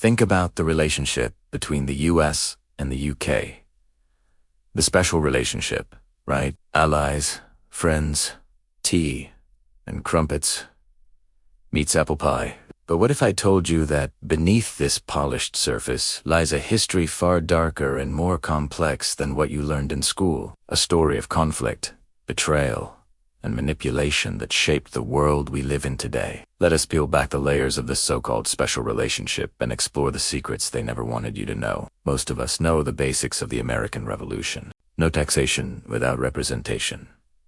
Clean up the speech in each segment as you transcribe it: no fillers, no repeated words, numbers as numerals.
Think about the relationship between the US and the UK. The special relationship, right? Allies, friends, tea, and crumpets. Meets apple pie. But what if I told you that beneath this polished surface lies a history far darker and more complex than what you learned in school? A story of conflict, betrayal, and manipulation that shaped the world we live in today. Let us peel back the layers of this so-called special relationship and explore the secrets they never wanted you to know. Most of us know the basics of the American Revolution. No taxation without representation.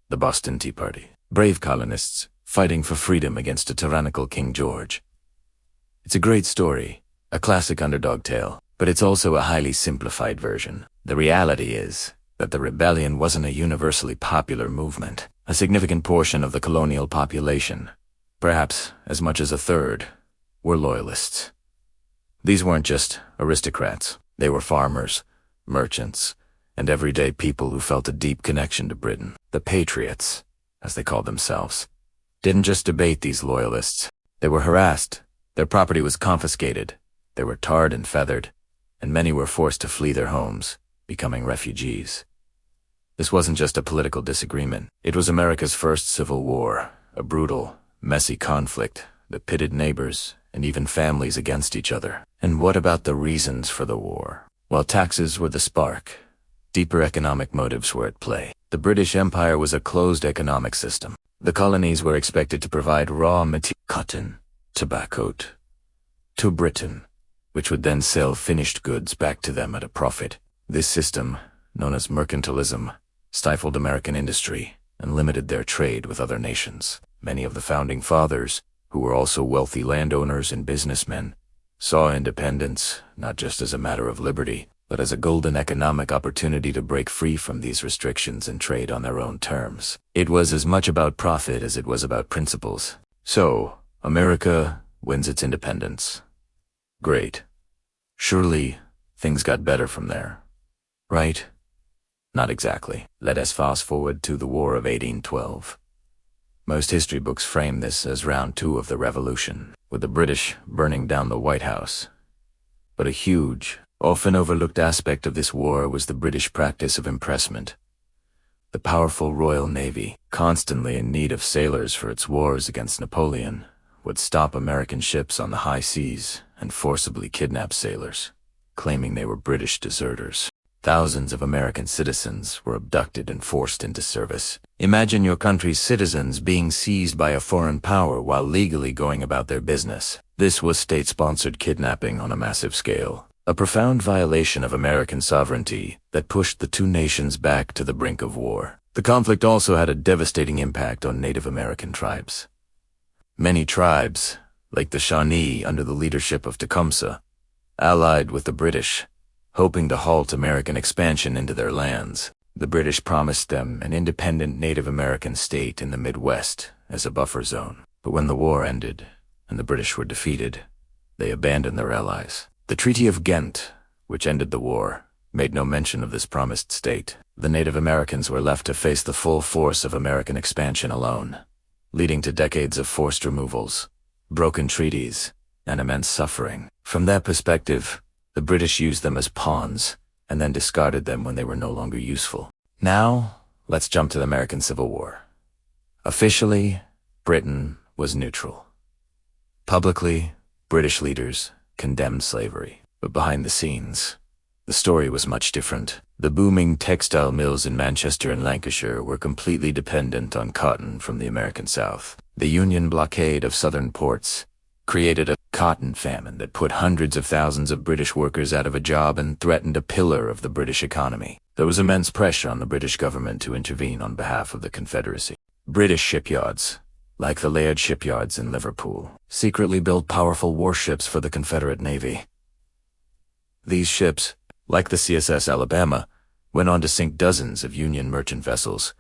The Boston Tea Party. Brave colonists fighting for freedom against a tyrannical King George. It's a great story, a classic underdog tale, but it's also a highly simplified version. The reality is that the rebellion wasn't a universally popular movement. A significant portion of the colonial population, perhaps as much as a third, were loyalists. These weren't just aristocrats. They were farmers, merchants, and everyday people who felt a deep connection to Britain. The Patriots, as they called themselves, didn't just debate these loyalists. They were harassed. Their property was confiscated, they were tarred and feathered, and many were forced to flee their homes, becoming refugees. This wasn't just a political disagreement. It was America's first civil war, a brutal, messy conflict that pitted neighbors and even families against each other. And what about the reasons for the war? While taxes were the spark, deeper economic motives were at play. The British Empire was a closed economic system. The colonies were expected to provide raw material, cotton, tobacco, to Britain, which would then sell finished goods back to them at a profit. This system, known as mercantilism, stifled American industry and limited their trade with other nations. Many of the founding fathers, who were also wealthy landowners and businessmen, saw independence not just as a matter of liberty, but as a golden economic opportunity to break free from these restrictions and trade on their own terms. It was as much about profit as it was about principles. So, America wins its independence. Great. Surely, things got better from there, right? Not exactly. Let us fast forward to the War of 1812. Most history books frame this as round 2 of the Revolution, with the British burning down the White House. But a huge, often overlooked aspect of this war was the British practice of impressment. The powerful Royal Navy, constantly in need of sailors for its wars against Napoleon, would stop American ships on the high seas and forcibly kidnap sailors, claiming they were British deserters. Thousands of American citizens were abducted and forced into service. Imagine your country's citizens being seized by a foreign power while legally going about their business. This was state-sponsored kidnapping on a massive scale, a profound violation of American sovereignty that pushed the two nations back to the brink of war. The conflict also had a devastating impact on Native American tribes. Many tribes, like the Shawnee under the leadership of Tecumseh, allied with the British, hoping to halt American expansion into their lands. The British promised them an independent Native American state in the Midwest as a buffer zone. But when the war ended and the British were defeated, they abandoned their allies. The Treaty of Ghent, which ended the war, made no mention of this promised state. The Native Americans were left to face the full force of American expansion alone, leading to decades of forced removals, broken treaties, and immense suffering. From that perspective, the British used them as pawns and then discarded them when they were no longer useful. Now, let's jump to the American Civil War. Officially, Britain was neutral. Publicly, British leaders condemned slavery. But behind the scenes, the story was much different. The booming textile mills in Manchester and Lancashire were completely dependent on cotton from the American South. The Union blockade of southern ports created a cotton famine that put hundreds of thousands of British workers out of a job and threatened a pillar of the British economy. There was immense pressure on the British government to intervene on behalf of the Confederacy. British shipyards, like the Laird shipyards in Liverpool, secretly built powerful warships for the Confederate Navy. These ships, like the CSS Alabama, went on to sink dozens of Union merchant vessels,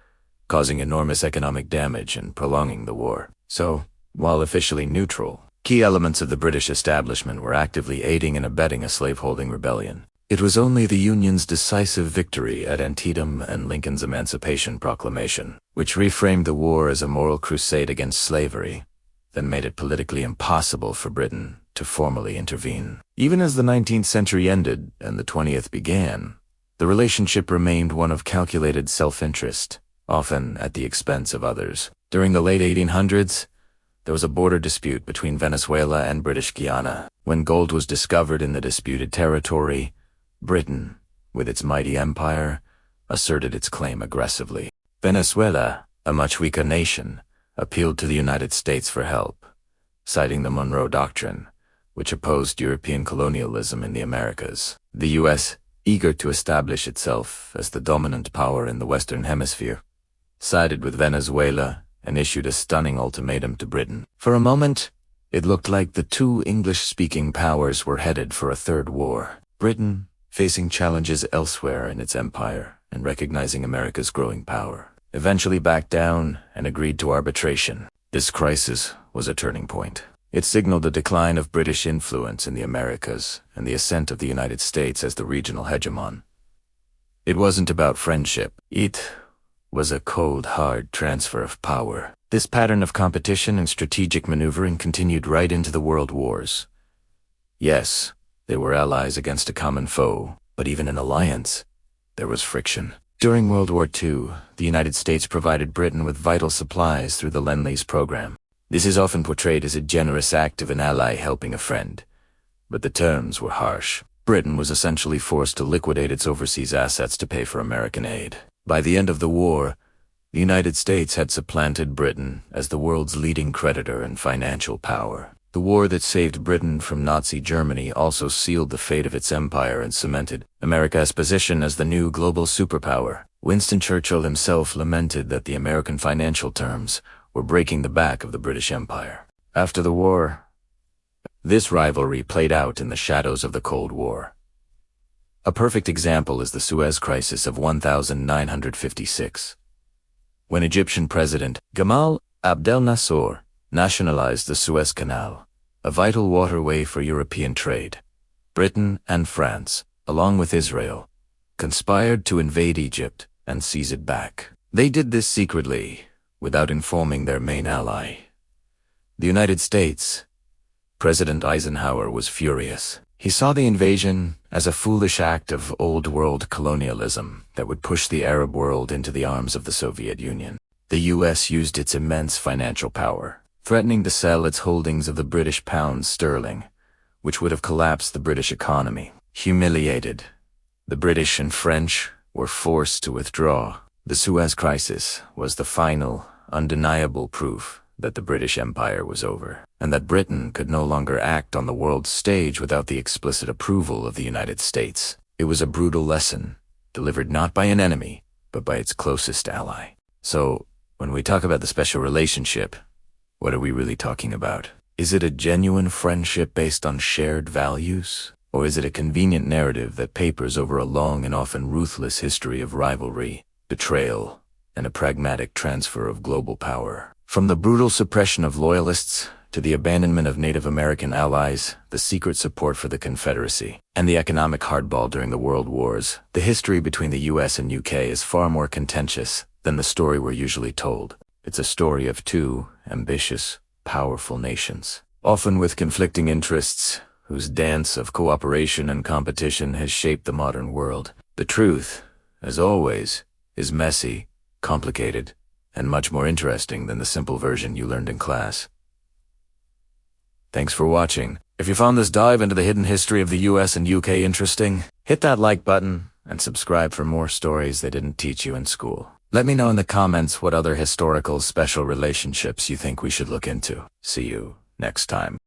causing enormous economic damage and prolonging the war. So, while officially neutral, key elements of the British establishment were actively aiding and abetting a slaveholding rebellion. It was only the Union's decisive victory at Antietam and Lincoln's Emancipation Proclamation, which reframed the war as a moral crusade against slavery, that made it politically impossible for Britain to formally intervene. Even as the 19th century ended and the 20th began, the relationship remained one of calculated self-interest, often at the expense of others. During the late 1800s, there was a border dispute between Venezuela and British Guiana. When gold was discovered in the disputed territory, Britain, with its mighty empire, asserted its claim aggressively. Venezuela, a much weaker nation, appealed to the United States for help, citing the Monroe Doctrine, which opposed European colonialism in the Americas. The U.S., eager to establish itself as the dominant power in the Western Hemisphere, sided with Venezuela and issued a stunning ultimatum to Britain. For a moment, it looked like the two English-speaking powers were headed for a third war. Britain, facing challenges elsewhere in its empire and recognizing America's growing power, eventually backed down and agreed to arbitration. This crisis was a turning point. It signaled the decline of British influence in the Americas and the ascent of the United States as the regional hegemon. It wasn't about friendship. It was a cold, hard transfer of power. This pattern of competition and strategic maneuvering continued right into the world wars. Yes, they were allies against a common foe, but even in alliance, there was friction. During World War II, the United States provided Britain with vital supplies through the Lend-Lease program. This is often portrayed as a generous act of an ally helping a friend, but the terms were harsh. Britain was essentially forced to liquidate its overseas assets to pay for American aid. By the end of the war, the United States had supplanted Britain as the world's leading creditor and financial power. The war that saved Britain from Nazi Germany also sealed the fate of its empire and cemented America's position as the new global superpower. Winston Churchill himself lamented that the American financial terms were breaking the back of the British Empire. After the war, this rivalry played out in the shadows of the Cold War. A perfect example is the Suez Crisis of 1956, when Egyptian President Gamal Abdel Nasser nationalized the Suez Canal, a vital waterway for European trade. Britain and France, along with Israel, conspired to invade Egypt and seize it back. They did this secretly, without informing their main ally, the United States. President Eisenhower was furious. He saw the invasion as a foolish act of old-world colonialism that would push the Arab world into the arms of the Soviet Union. The U.S. used its immense financial power, threatening to sell its holdings of the British pound sterling, which would have collapsed the British economy. Humiliated, the British and French were forced to withdraw. The Suez Crisis was the final, undeniable proof that the British Empire was over, and that Britain could no longer act on the world stage without the explicit approval of the United States. It was a brutal lesson, delivered not by an enemy, but by its closest ally. So, when we talk about the special relationship, what are we really talking about? Is it a genuine friendship based on shared values? Or is it a convenient narrative that papers over a long and often ruthless history of rivalry, betrayal, and a pragmatic transfer of global power? From the brutal suppression of loyalists to the abandonment of Native American allies, the secret support for the Confederacy, and the economic hardball during the World Wars, the history between the US and UK is far more contentious than the story we're usually told. It's a story of two ambitious, powerful nations, often with conflicting interests, whose dance of cooperation and competition has shaped the modern world. The truth, as always, is messy, complicated, and much more interesting than the simple version you learned in class. Thanks for watching. If you found this dive into the hidden history of the US and UK interesting, hit that like button and subscribe for more stories they didn't teach you in school. Let me know in the comments what other historical special relationships you think we should look into. See you next time.